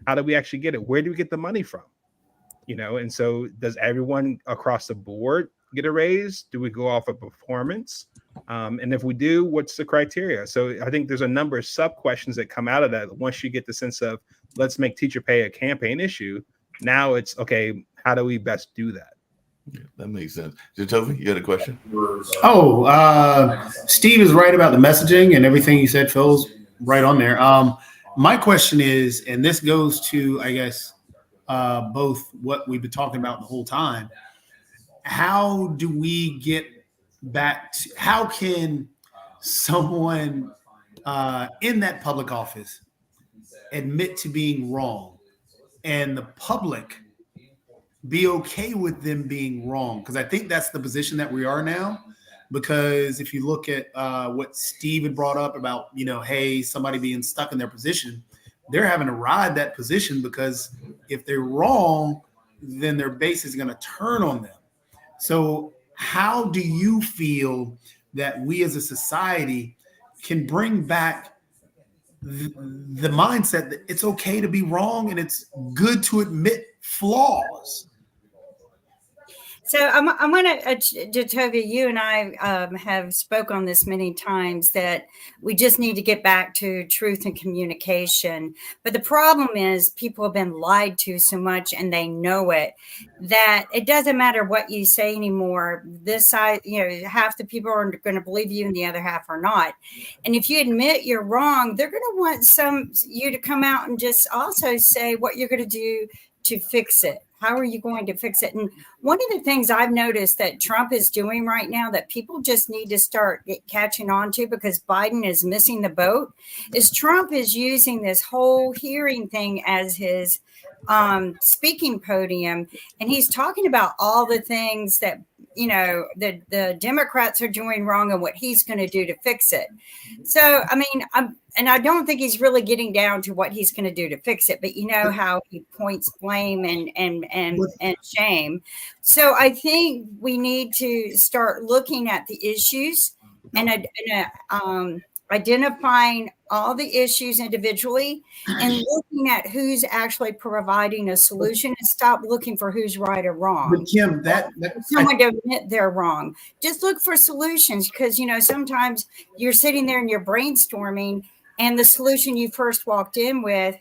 How do we actually get it? Where do we get the money from? You know, and so does everyone across the board get a raise? Do we go off of performance? And if we do, what's the criteria? So I think there's a number of sub questions that come out of that. Once you get the sense of let's make teacher pay a campaign issue, now it's okay, how do we best do that? Yeah, that makes sense. Jacoby, you had a question? Steve is right about the messaging and everything you said, Phil's right on there. My question is, and this goes to, I guess, both what we've been talking about the whole time. How do we get back to, how can someone in that public office admit to being wrong and the public be okay with them being wrong? Because I think that's the position that we are now. Because if you look at what Steve had brought up about, you know, hey, somebody being stuck in their position, they're having to ride that position because if they're wrong, then their base is going to turn on them. So how do you feel that we as a society can bring back the mindset that it's okay to be wrong and it's good to admit flaws? So I'm going to, Jacoby, you and I have spoke on this many times, that we just need to get back to truth and communication. But the problem is people have been lied to so much, and they know it, that it doesn't matter what you say anymore. This side, you know, half the people are going to believe you and the other half are not. And if you admit you're wrong, they're going to want you to come out and just also say what you're going to do to fix it. How are you going to fix it? And one of the things I've noticed that Trump is doing right now that people just need to start catching on to, because Biden is missing the boat, is Trump is using this whole hearing thing as his speaking podium, and he's talking about all the things that the Democrats are doing wrong and what he's going to do to fix it. So I mean, I don't think he's really getting down to what he's going to do to fix it, but you know how he points blame and shame. So I think we need to start looking at the issues and identifying all the issues individually and looking at who's actually providing a solution, and stop looking for who's right or wrong. But Kim, Someone to admit they're wrong. Just look for solutions, because sometimes you're sitting there and you're brainstorming, and the solution you first walked in with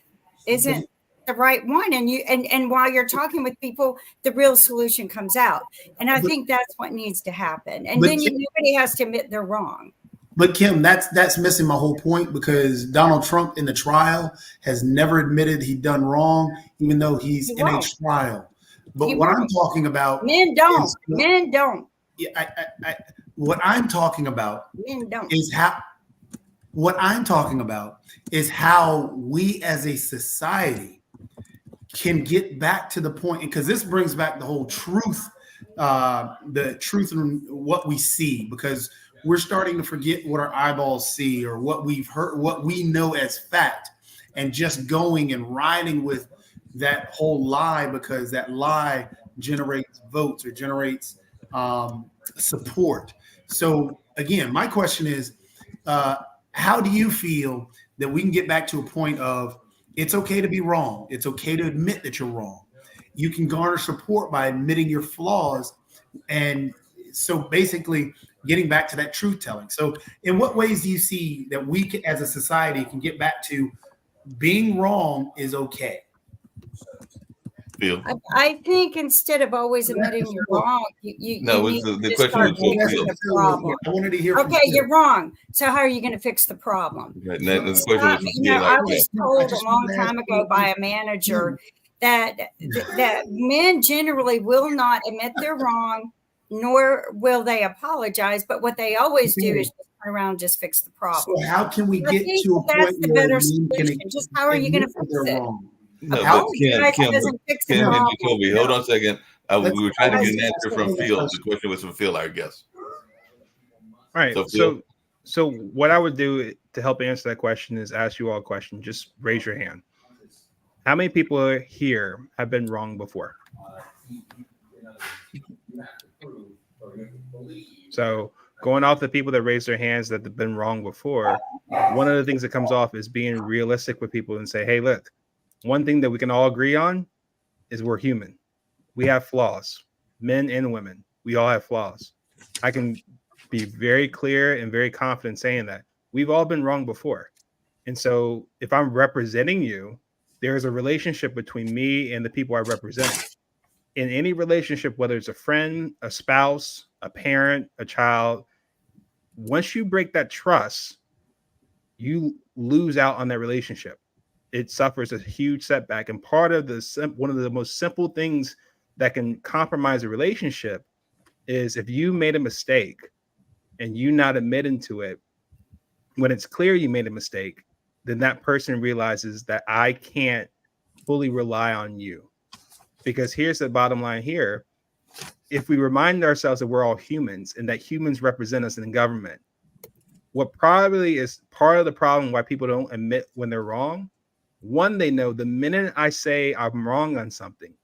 isn't the right one. And while you're talking with people, the real solution comes out. And I think that's what needs to happen. And then nobody has to admit they're wrong. But Kim, that's missing my whole point, because Donald Trump in the trial has never admitted he'd done wrong, even though he's in a trial. But what I'm talking about, men don't. Yeah, what I'm talking about Men don't. is how. What I'm talking about is how we as a society can get back to the point, because this brings back the whole truth, the truth in what we see, because we're starting to forget what our eyeballs see or what we've heard, what we know as fact, and just going and riding with that whole lie, because that lie generates votes or generates support. So again, my question is, how do you feel that we can get back to a point of it's okay to be wrong? It's okay to admit that you're wrong. You can garner support by admitting your flaws. And so basically getting back to that truth telling. So in what ways do you see that we can, as a society, can get back to being wrong is okay? Phil? I think instead of always admitting you're wrong, you No, need the to question start was for fixing Phil. the problem. I wanted to hear from Okay, Phil. you're wrong. So how are you going to fix the problem? Right, and the question was for Phil. I was told a long time ago by a manager that men generally will not admit they're wrong, nor will they apologize. But what they always do is just turn around and just fix the problem. So how can we I get think to a that's point the where better men can solution. Just how are you going to admit fix they're it? wrong? No, but Apologize Kim, doesn't fix the Kim and problem. Jacoby, hold on a second. We were trying to get an let's answer from go. Phil. The question was from Phil, our guest. All right. So, Phil? So what I would do to help answer that question is ask you all a question. Just raise your hand. How many people here have been wrong before? So going off the people that raise their hands that have been wrong before, one of the things that comes off is being realistic with people and say, hey, look, one thing that we can all agree on is we're human. We have flaws, men and women. We all have flaws. I can be very clear and very confident saying that we've all been wrong before. And so if I'm representing you, there's a relationship between me and the people I represent. In any relationship, whether it's a friend, a spouse, a parent, a child, once you break that trust, you lose out on that relationship. It suffers a huge setback. And part of one of the most simple things that can compromise a relationship is if you made a mistake and you not admitting to it, when it's clear you made a mistake, then that person realizes that I can't fully rely on you. Because here's the bottom line here. If we remind ourselves that we're all humans and that humans represent us in government, what probably is part of the problem why people don't admit when they're wrong, one, they know the minute I say I'm wrong on something,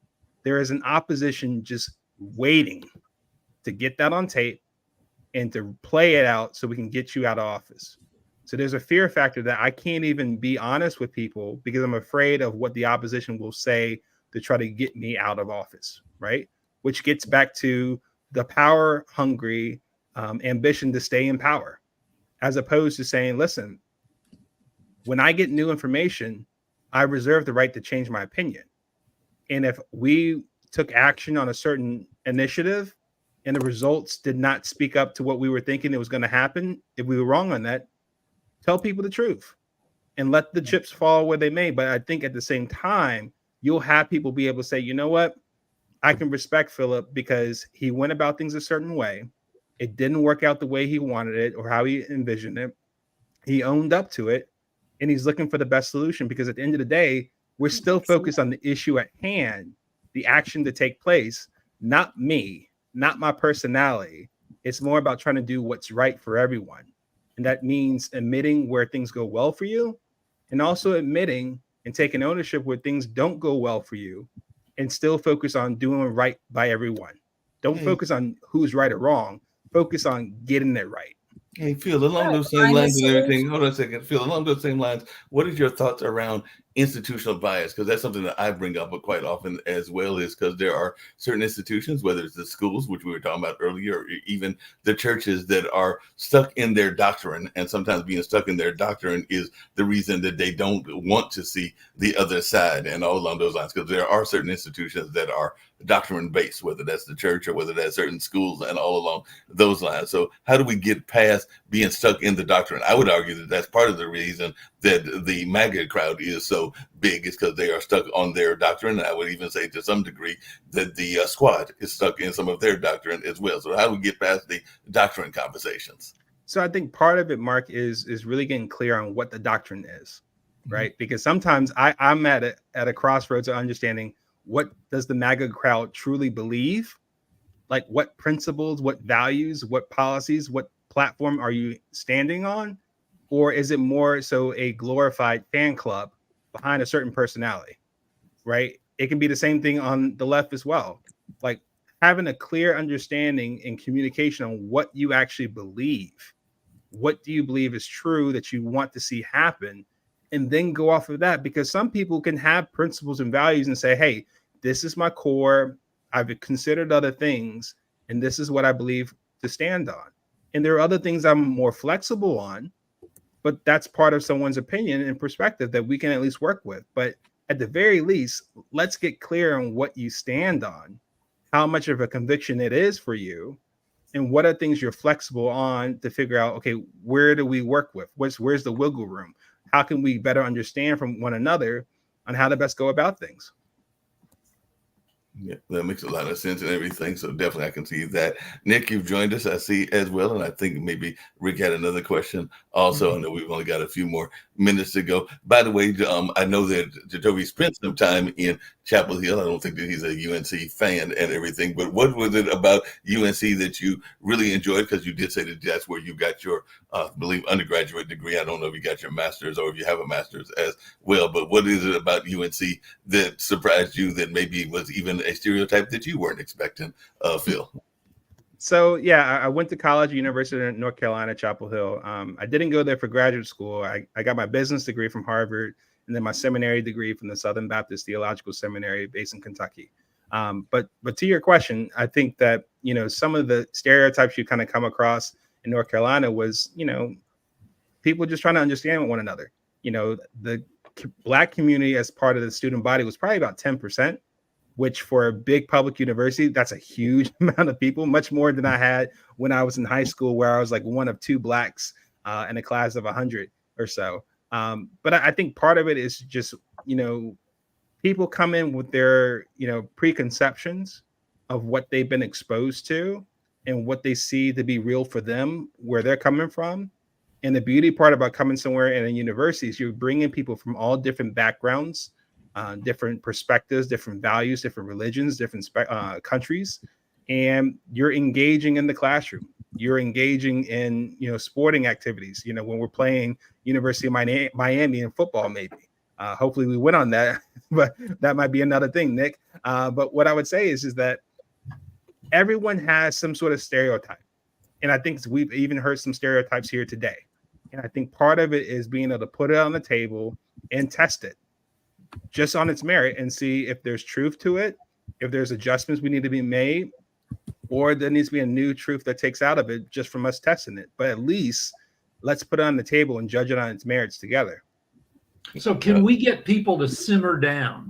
there is an opposition just waiting to get that on tape and to play it out so we can get you out of office. So there's a fear factor that I can't even be honest with people because I'm afraid of what the opposition will say to try to get me out of office, right? Which gets back to the power hungry ambition to stay in power, as opposed to saying, listen, when I get new information, I reserve the right to change my opinion. And if we took action on a certain initiative and the results did not speak up to what we were thinking it was going to happen, if we were wrong on that, tell people the truth and let the chips fall where they may. But I think at the same time, you'll have people be able to say, you know what? I can respect Philip because he went about things a certain way. It didn't work out the way he wanted it or how he envisioned it. He owned up to it and he's looking for the best solution because at the end of the day, we're still focused on the issue at hand, the action to take place, not me, not my personality. It's more about trying to do what's right for everyone. And that means admitting where things go well for you, and also admitting and taking ownership where things don't go well for you, and still focus on doing right by everyone. Don't focus on who's right or wrong. Focus on getting it right. Hey, Phil, along those same lines and everything, hold on a second. Phil, along those same lines, what is your thoughts around institutional bias? Because that's something that I bring up quite often as well, is because there are certain institutions, whether it's the schools, which we were talking about earlier, or even the churches that are stuck in their doctrine. And sometimes being stuck in their doctrine is the reason that they don't want to see the other side, and all along those lines, because there are certain institutions that are doctrine based, whether that's the church or whether that's certain schools, and all along those lines. So how do we get past being stuck in the doctrine? I would argue that that's part of the reason that the MAGA crowd is so big, is because they are stuck on their doctrine. And I would even say to some degree that the squad is stuck in some of their doctrine as well. So how do we get past the doctrine conversations? So I think part of it, Mark, is really getting clear on what the doctrine is, right? Because sometimes I'm at a crossroads of understanding, what does the MAGA crowd truly believe? Like, what principles, what values, what policies, what platform are you standing on? Or is it more so a glorified fan club behind a certain personality, right? It can be the same thing on the left as well. Like, having a clear understanding and communication on what you actually believe. What do you believe is true that you want to see happen? And then go off of that, because some people can have principles and values and say, hey, this is my core. I've considered other things, and this is what I believe to stand on. And there are other things I'm more flexible on, but that's part of someone's opinion and perspective that we can at least work with. But at the very least, let's get clear on what you stand on, how much of a conviction it is for you, and what are things you're flexible on to figure out, okay, where do we work with? Where's the wiggle room? How can we better understand from one another on how to best go about things? Yeah, that makes a lot of sense and everything. So definitely I can see that. Nick, you've joined us, I see, as well. And I think maybe Rick had another question also. I know we've only got a few more minutes to go. By the way, I know that Jacoby spent some time in Chapel Hill. I don't think that he's a UNC fan and everything, but what was it about UNC that you really enjoyed? Because you did say that that's where you got your, I believe, undergraduate degree. I don't know if you got your master's or if you have a master's as well, but what is it about UNC that surprised you, that maybe was even a stereotype that you weren't expecting, Phil? So yeah, I went to college, University of North Carolina, Chapel Hill. I didn't go there for graduate school. I got my business degree from Harvard, and then my seminary degree from the Southern Baptist Theological Seminary based in Kentucky. But to your question, I think that, you know, some of the stereotypes you kind of come across in North Carolina was, you know, people just trying to understand one another. You know, the Black community as part of the student body was probably about 10%. Which for a big public university, that's a huge amount of people, much more than I had when I was in high school, where I was like one of two Blacks in a class of 100 or so. But I think part of it is just, you know, people come in with their, you know, preconceptions of what they've been exposed to and what they see to be real for them, where they're coming from. And the beauty part about coming somewhere in a university is you're bringing people from all different backgrounds, different perspectives, different values, different religions, different countries, and you're engaging in the classroom. You're engaging in, you know, sporting activities. You know, when we're playing University of Miami in football, maybe. Hopefully we win on that, but that might be another thing, Nick. But what I would say is that everyone has some sort of stereotype, and I think we've even heard some stereotypes here today. And I think part of it is being able to put it on the table and test it just on its merit and see if there's truth to it, if there's adjustments we need to be made, or there needs to be a new truth that takes out of it just from us testing it. But at least let's put it on the table and judge it on its merits together. So can we get people to simmer down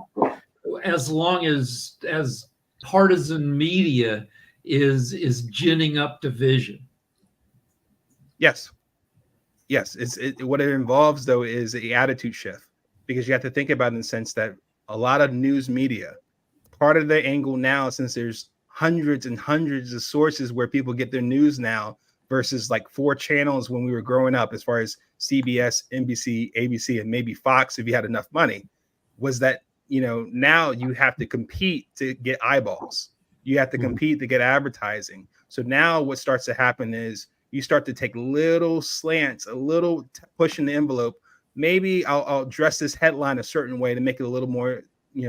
as long as partisan media is ginning up division? Yes. What it involves, though, is the attitude shift. Because you have to think about it in the sense that a lot of news media, part of their angle now, since there's hundreds and hundreds of sources where people get their news now versus like 4 channels when we were growing up, as far as CBS, NBC, ABC, and maybe Fox if you had enough money. was that, now you have to compete to get eyeballs. You have to compete to get advertising. So now what starts to happen is you start to take little slants, a little pushing the envelope. Maybe I'll dress this headline a certain way to make it a little more,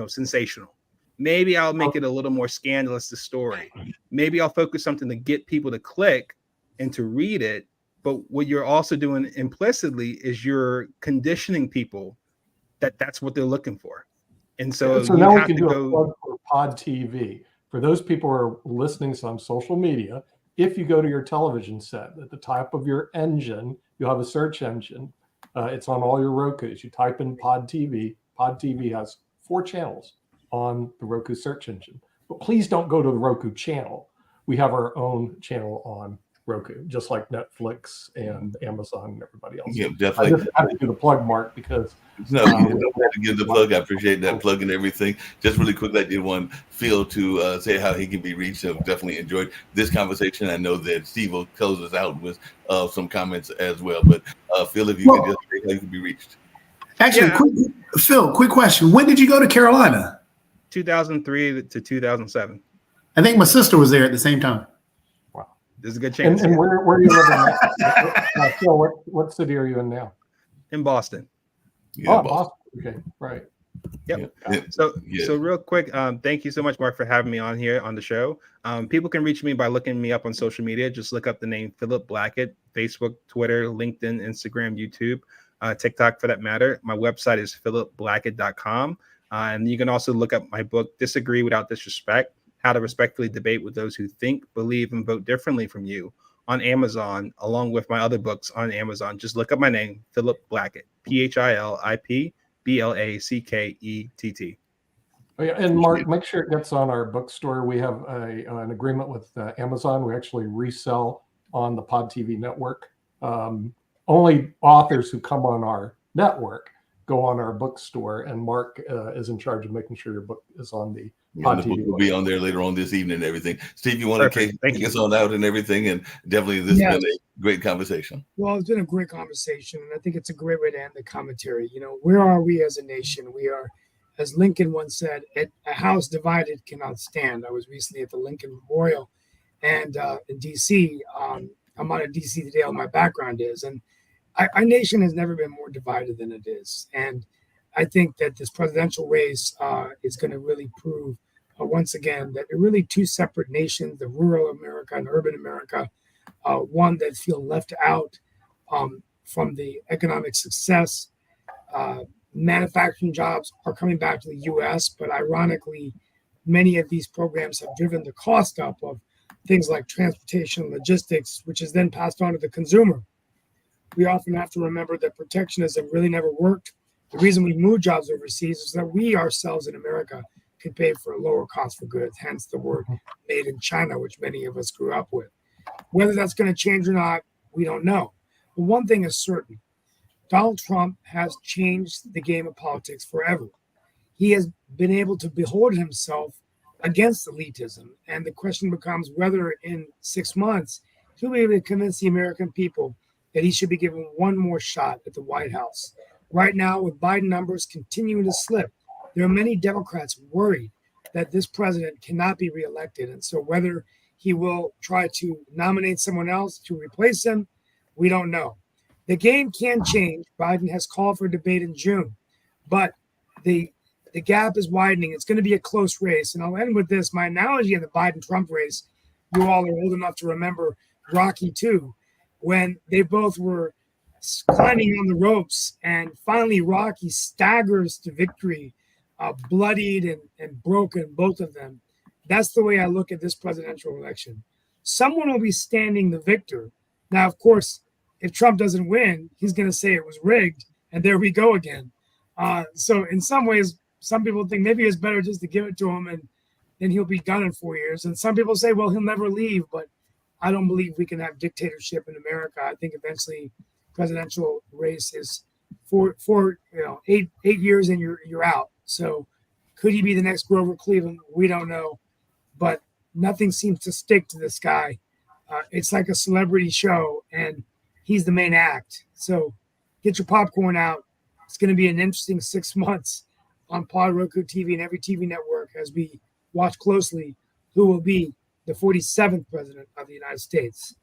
sensational. Maybe I'll make it a little more scandalous, the story. Maybe I'll focus something to get people to click and to read it. But what you're also doing implicitly is you're conditioning people that that's what they're looking for. And so now we can do a plug for Pod TV. For those people who are listening on social media, if you go to your television set, at the top of your engine, you'll have a search engine. It's on all your Rokus. You type in Pod TV. Pod TV has 4 channels on the Roku search engine. But please don't go to the Roku channel. We have our own channel on Roku, just like Netflix and Amazon and everybody else. Yeah, definitely. I just have to do the plug, Mark, because no, you don't have to give the plug. I appreciate that plug and everything. Just really quickly, I did want Phil to say how he can be reached. I've definitely enjoyed this conversation. I know that Steve will close us out with some comments as well. But Phil, if you could just say how you can be reached. Actually, Phil, quick question. When did you go to Carolina? 2003 to 2007. I think my sister was there at the same time. There's a good chance. And where do you live now? Phil, what city are you in now? In Boston. Yeah, Boston. Okay, right. Yep. Yeah. So real quick, thank you so much, Mark, for having me on here on the show. People can reach me by looking me up on social media. Just look up the name Philip Blackett, Facebook, Twitter, LinkedIn, Instagram, YouTube, TikTok for that matter. My website is philipblackett.com. And you can also look up my book, Disagree Without Disrespect: How to Respectfully Debate with Those Who Think, Believe, and Vote Differently from You, on Amazon, along with my other books on Amazon. Just look up my name, Philip Blackett, PhilipBlackett. Oh, yeah. And Mark, make sure it gets on our bookstore. We have an agreement with Amazon. We actually resell on the Pod TV network. Only authors who come on our network go on our bookstore, and Mark is in charge of making sure your book is on the Pod the TV. book will be on there later on this evening and everything. Steve, you want to take us on out and everything? And definitely this has been a great conversation. Well, it's been a great conversation, and I think it's a great way to end the commentary. Where are we as a nation? We are, as Lincoln once said, a house divided cannot stand. I was recently at the Lincoln Memorial and in D.C. I'm out of D.C. today, all my background is. And our nation has never been more divided than it is. And I think that this presidential race is going to really prove once again that they're really two separate nations, the rural America and urban America, one that feel left out from the economic success. Manufacturing jobs are coming back to the U.S., but ironically, many of these programs have driven the cost up of things like transportation and logistics, which is then passed on to the consumer. We often have to remember that protectionism really never worked. The reason we move jobs overseas is that we ourselves in America could pay for a lower cost for goods, hence the word made in China, which many of us grew up with. Whether that's going to change or not, we don't know. But one thing is certain. Donald Trump has changed the game of politics forever. He has been able to behold himself against elitism. And the question becomes whether in 6 months he'll be able to convince the American people that he should be given one more shot at the White House. Right now, with Biden numbers continuing to slip, there are many Democrats worried that this president cannot be reelected. And so whether he will try to nominate someone else to replace him, we don't know. The game can change. Biden has called for a debate in June, but the gap is widening. It's going to be a close race. And I'll end with this. My analogy of the Biden-Trump race, you all are old enough to remember Rocky II, when they both were climbing on the ropes, and finally Rocky staggers to victory, bloodied and broken, both of them. That's the way I look at this presidential election. Someone will be standing the victor. Now, of course, if Trump doesn't win, he's going to say it was rigged, and there we go again. So in some ways, some people think maybe it's better just to give it to him, and then he'll be done in 4 years. And some people say, well, he'll never leave, but I don't believe we can have dictatorship in America. I think eventually presidential race is for 8 years and you're out. So could he be the next Grover Cleveland? We don't know, but nothing seems to stick to this guy. It's like a celebrity show, and he's the main act. So get your popcorn out. It's going to be an interesting 6 months on Pod, Roku TV, and every TV network as we watch closely who will be the 47th president of the United States.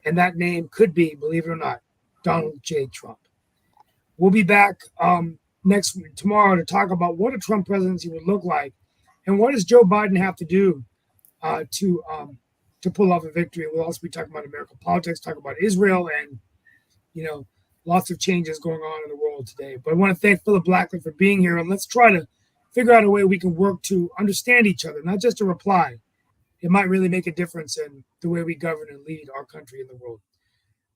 And that name could be, believe it or not, Donald J. Trump. We'll be back tomorrow to talk about what a Trump presidency would look like and what does Joe Biden have to do to pull off a victory. We'll also be talking about American politics, talk about Israel, and lots of changes going on in the world today. But I want to thank Philip Blackler for being here, and let's try to figure out a way we can work to understand each other, not just to reply. It might really make a difference in the way we govern and lead our country in the world.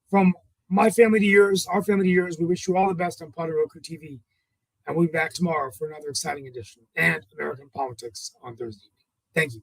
From my family to yours, our family to yours, we wish you all the best on Pod Roku TV. And we'll be back tomorrow for another exciting edition and American Politics on Thursday. Thank you.